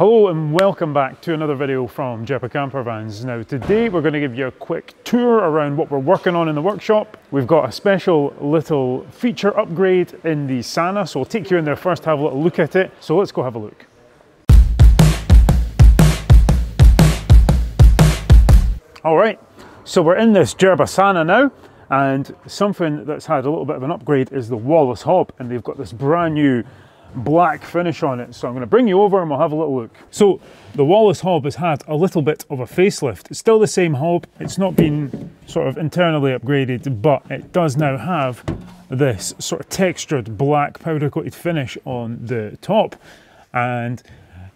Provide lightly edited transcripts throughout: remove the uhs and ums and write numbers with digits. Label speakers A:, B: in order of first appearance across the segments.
A: Hello and welcome back to another video from Jerba Campervans. Now today we're going to give you a quick tour around what we're working on in the workshop. We've got a special little feature upgrade in the Sana, so we'll take you in there first, have a little look at it. So let's go have a look. Alright, so we're in this Jerba Sana now, and something that's had a little bit of an upgrade is the Wallace hob, and they've got this brand new black finish on it. So I'm going to bring you over and we'll have a little look. So the Wallace hob has had a little bit of a facelift. It's still the same hob, it's not been sort of internally upgraded, but it does now have this sort of textured black powder coated finish on the top. And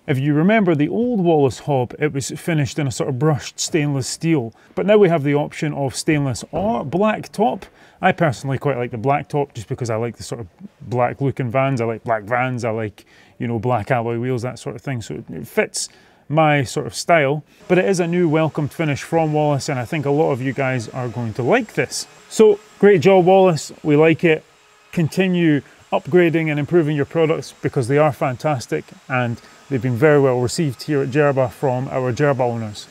A: if you remember the old Wallace hob, it was finished in a sort of brushed stainless steel, but now we have the option of stainless or black top. I personally quite like the black top just because I like the sort of black looking vans. I like black vans, I like, you know, black alloy wheels, that sort of thing. So it fits my sort of style, but it is a new welcomed finish from Wallace, and I think a lot of you guys are going to like this. So great job, Wallace. We like it. Continue upgrading and improving your products because they are fantastic and they've been very well received here at Jerba from our Jerba owners.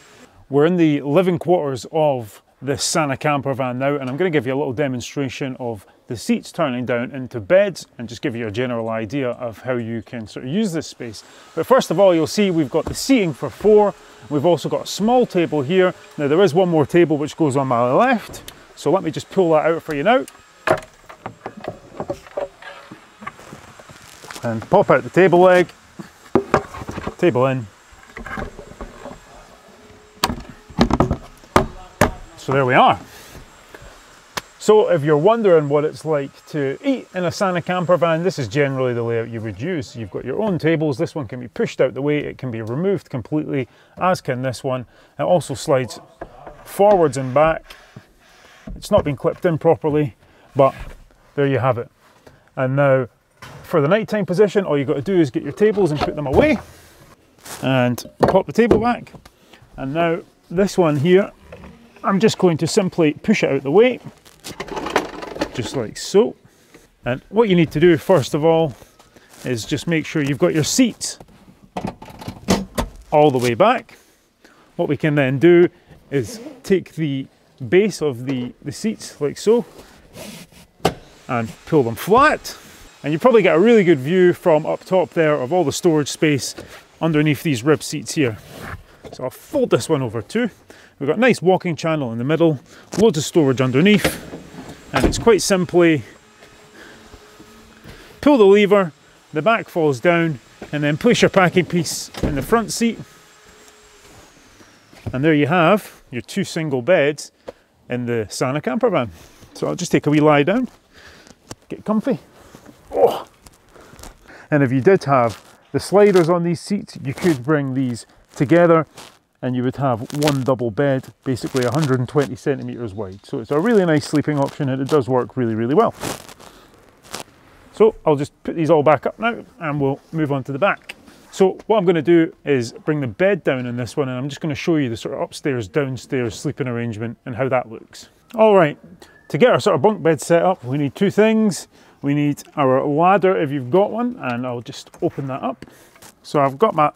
A: We're in the living quarters of this Sana camper van now, and I'm going to give you a little demonstration of the seats turning down into beds and just give you a general idea of how you can sort of use this space. But first of all, you'll see we've got the seating for 4. We've also got a small table here. Now there is one more table which goes on my left, so let me just pull that out for you now. And pop out the table leg, table in. So there we are. So if you're wondering what it's like to eat in a Sana camper van, this is generally the layout you would use. You've got your own tables. This one can be pushed out the way, it can be removed completely, as can this one. It also slides forwards and back. It's not been clipped in properly, but there you have it. And now for the nighttime position, all you've got to do is get your tables and put them away and pop the table back. And now this one here, I'm just going to simply push it out the way, just like so. And what you need to do first of all is just make sure you've got your seats all the way back. What we can then do is take the base of the seats like so and pull them flat. And you probably get a really good view from up top there of all the storage space underneath these rib seats here. So I'll fold this one over too. We've got a nice walking channel in the middle, loads of storage underneath, and it's quite simply pull the lever, the back falls down, and then place your packing piece in the front seat. And there you have your 2 single beds in the Sana camper van. So I'll just take a wee lie down, get comfy. Oh. And if you did have the sliders on these seats, you could bring these together and you would have one double bed, basically 120 centimeters wide. So it's a really nice sleeping option and it does work really, really well. So I'll just put these all back up now and we'll move on to the back. So what I'm going to do is bring the bed down in this one, and I'm just going to show you the sort of upstairs, downstairs sleeping arrangement and how that looks. All right, to get our sort of bunk bed set up, we need 2 things. We need our ladder if you've got one, and I'll just open that up. So I've got my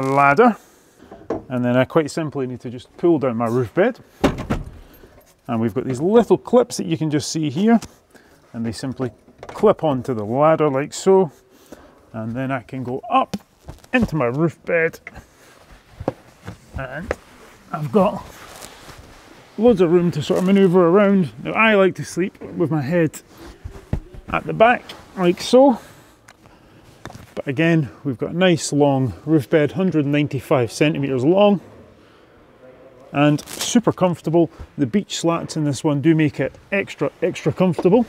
A: ladder, and then I quite simply need to just pull down my roof bed. And we've got these little clips that you can just see here, and they simply clip onto the ladder like so. And then I can go up into my roof bed, and I've got loads of room to sort of maneuver around. Now I like to sleep with my head at the back like so, but again we've got a nice long roof bed, 195 centimeters long and super comfortable. The beach slats in this one do make it extra comfortable,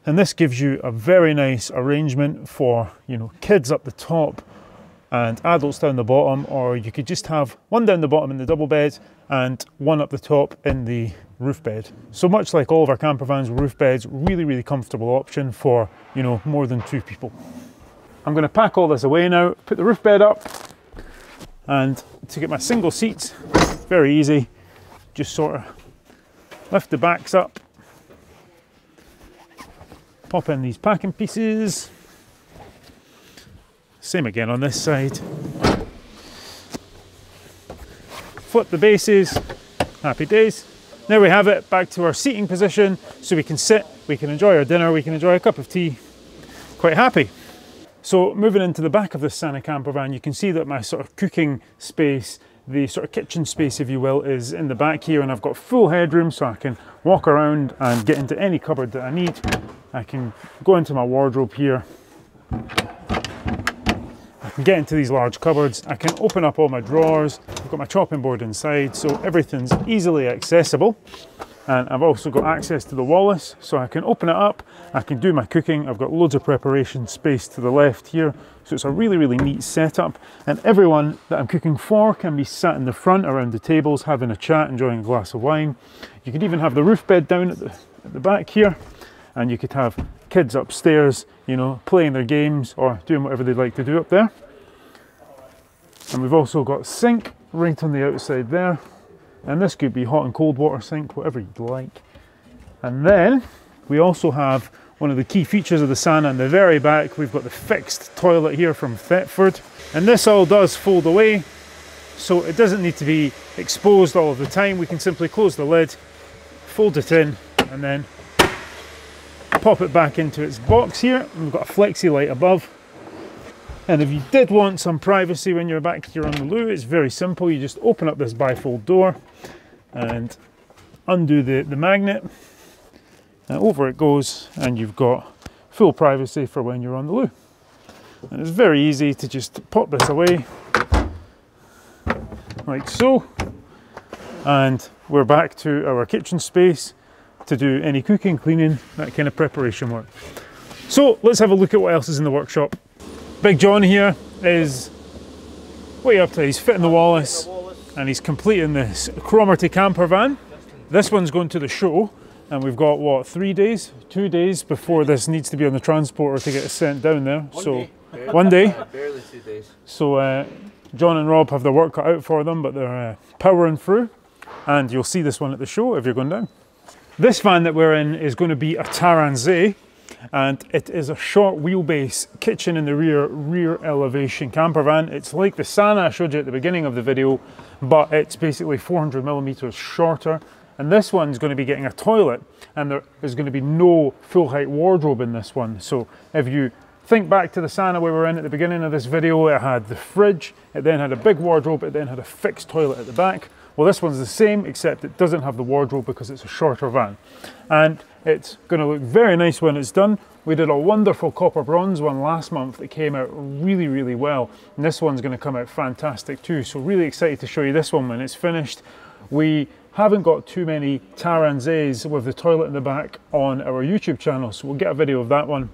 A: and this gives you a very nice arrangement for, you know, kids up the top and adults down the bottom, or you could just have one down the bottom in the double bed and one up the top in the roof bed. So much like all of our camper vans, roof beds, really comfortable option for, you know, more than 2 people. I'm going to pack all this away now, put the roof bed up, and to get my single seats, very easy, just sort of lift the backs up, pop in these packing pieces, Same again on this side. Flip the bases, happy days. There we have it, back to our seating position, so we can sit, we can enjoy our dinner, we can enjoy a cup of tea. Quite happy. So moving into the back of this Santa camper van, you can see that my sort of cooking space, the sort of kitchen space, if you will, is in the back here, and I've got full headroom so I can walk around and get into any cupboard that I need. I can go into my wardrobe here. I can get into these large cupboards. I can open up all my drawers. I've got my chopping board inside, so everything's easily accessible. And I've also got access to the Wallace, so I can open it up, I can do my cooking. I've got loads of preparation space to the left here, so it's a really, really neat setup. And everyone that I'm cooking for can be sat in the front around the tables, having a chat, enjoying a glass of wine. You could even have the roof bed down at the back here, and you could have kids upstairs, you know, playing their games or doing whatever they'd like to do up there. And we've also got sink right on the outside there. And this could be hot and cold water sink, whatever you'd like. And then we also have one of the key features of the Santa in the very back. We've got the fixed toilet here from Thetford. And this all does fold away, so it doesn't need to be exposed all of the time. We can simply close the lid, fold it in, and then pop it back into its box here. And we've got a flexi light above. And if you did want some privacy when you're back here on the loo, it's very simple. You just open up this bifold door and undo the magnet, and over it goes, and you've got full privacy for when you're on the loo. And it's very easy to just pop this away like so, and we're back to our kitchen space to do any cooking, cleaning, that kind of preparation work. So let's have a look at what else is in the workshop. Big John here is way up to, he's fitting the Wallace and he's completing this Cromarty camper van. This one's going to the show, and we've got what, 2 days before this needs to be on the transporter to get sent down there. One day.
B: Barely 2 days.
A: So John and Rob have their work cut out for them, but they're powering through, and you'll see this one at the show if you're going down. This van that we're in is going to be a Taranzé, and it is a short wheelbase kitchen in the rear elevation camper van. It's like the Santa I showed you at the beginning of the video, but it's basically 400mm shorter. And this one's going to be getting a toilet, and there is going to be no full height wardrobe in this one. So if you think back to the Santa we were in at the beginning of this video, it had the fridge, it then had a big wardrobe, it then had a fixed toilet at the back. Well, this one's the same, except it doesn't have the wardrobe because it's a shorter van. And it's going to look very nice when it's done. We did a wonderful copper bronze one last month that came out really, really well. And this one's going to come out fantastic too. So really excited to show you this one when it's finished. We haven't got too many Taranzés with the toilet in the back on our YouTube channel, so we'll get a video of that one,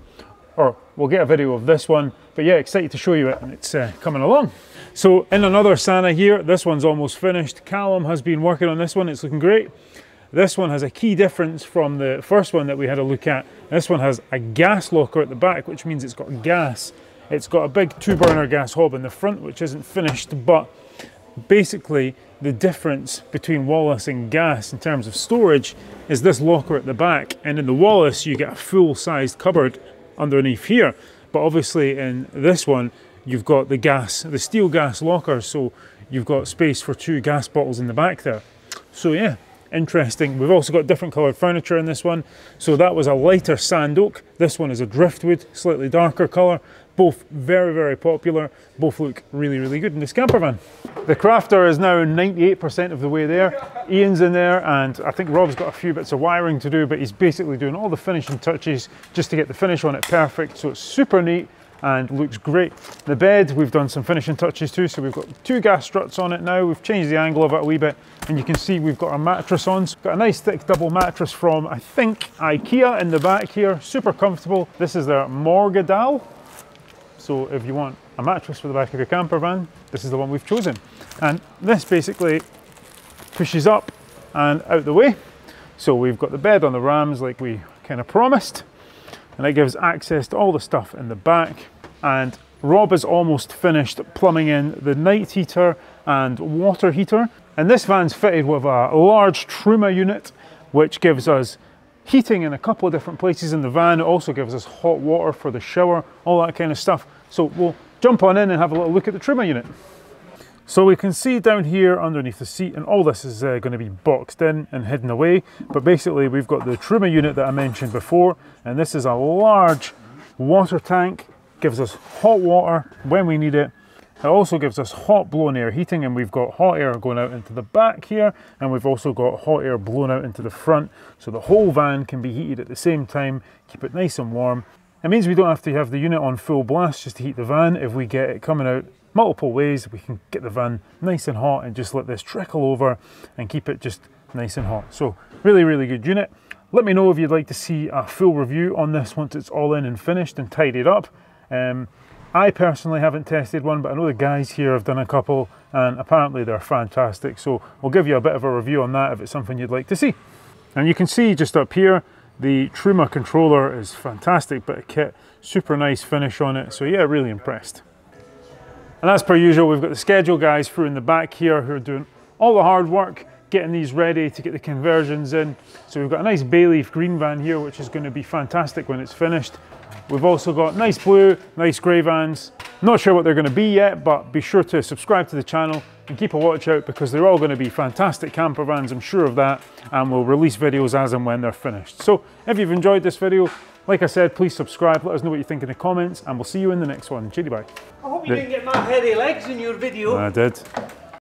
A: or we'll get a video of this one. But yeah, excited to show you it, and it's coming along. So in another Santa here, this one's almost finished. Callum has been working on this one, it's looking great. This one has a key difference from the first one that we had a look at. This one has a gas locker at the back, which means it's got gas. It's got a big 2-burner gas hob in the front, which isn't finished, but basically the difference between Wallace and gas in terms of storage is this locker at the back, and in the Wallace you get a full-sized cupboard underneath here, but obviously in this one you've got the steel gas locker, so you've got space for 2 gas bottles in the back there. So yeah, interesting. We've also got different coloured furniture in this one. So that was a lighter sand oak, this one is a driftwood, slightly darker colour. Both very, very popular. Both look really, really good in this camper van. The crafter is now 98% of the way there. Ian's in there, and I think Rob's got a few bits of wiring to do, but he's basically doing all the finishing touches just to get the finish on it perfect. So it's super neat and looks great. The bed, we've done some finishing touches too. So we've got 2 gas struts on it now. We've changed the angle of it a wee bit, and you can see we've got our mattress on. So got a nice thick double mattress from, I think, IKEA in the back here. Super comfortable. This is their Morgadal. So if you want a mattress for the back of your camper van, this is the one we've chosen. And this basically pushes up and out the way. So we've got the bed on the rams like we kind of promised, and it gives access to all the stuff in the back. And Rob is almost finished plumbing in the night heater and water heater. And this van's fitted with a large Truma unit, which gives us heating in a couple of different places in the van. It also gives us hot water for the shower, all that kind of stuff. So we'll jump on in and have a little look at the trimmer unit. So we can see down here underneath the seat, and all this is going to be boxed in and hidden away, but basically we've got the trimmer unit that I mentioned before, and this is a large water tank, gives us hot water when we need it. It also gives us hot blown air heating, and we've got hot air going out into the back here, and we've also got hot air blown out into the front, so the whole van can be heated at the same time, keep it nice and warm. It means we don't have to have the unit on full blast just to heat the van. If we get it coming out multiple ways, we can get the van nice and hot and just let this trickle over and keep it just nice and hot. So really, really good unit. Let me know if you'd like to see a full review on this once it's all in and finished and tidied up. I personally haven't tested one, but I know the guys here have done a couple and apparently they're fantastic. So we'll give you a bit of a review on that if it's something you'd like to see. And you can see just up here, the Truma controller is fantastic bit of kit, super nice finish on it. So yeah, really impressed. And as per usual, we've got the schedule guys through in the back here who are doing all the hard work, getting these ready to get the conversions in. So we've got a nice bay leaf green van here, which is going to be fantastic when it's finished. We've also got nice blue, nice grey vans. Not sure what they're going to be yet, but be sure to subscribe to the channel and keep a watch out because they're all going to be fantastic camper vans, I'm sure of that, and we'll release videos as and when they're finished. So if you've enjoyed this video, like I said, please subscribe, let us know what you think in the comments, and we'll see you in the next one. Cheery bye.
B: I hope you didn't get my hairy legs in your video.
A: I did.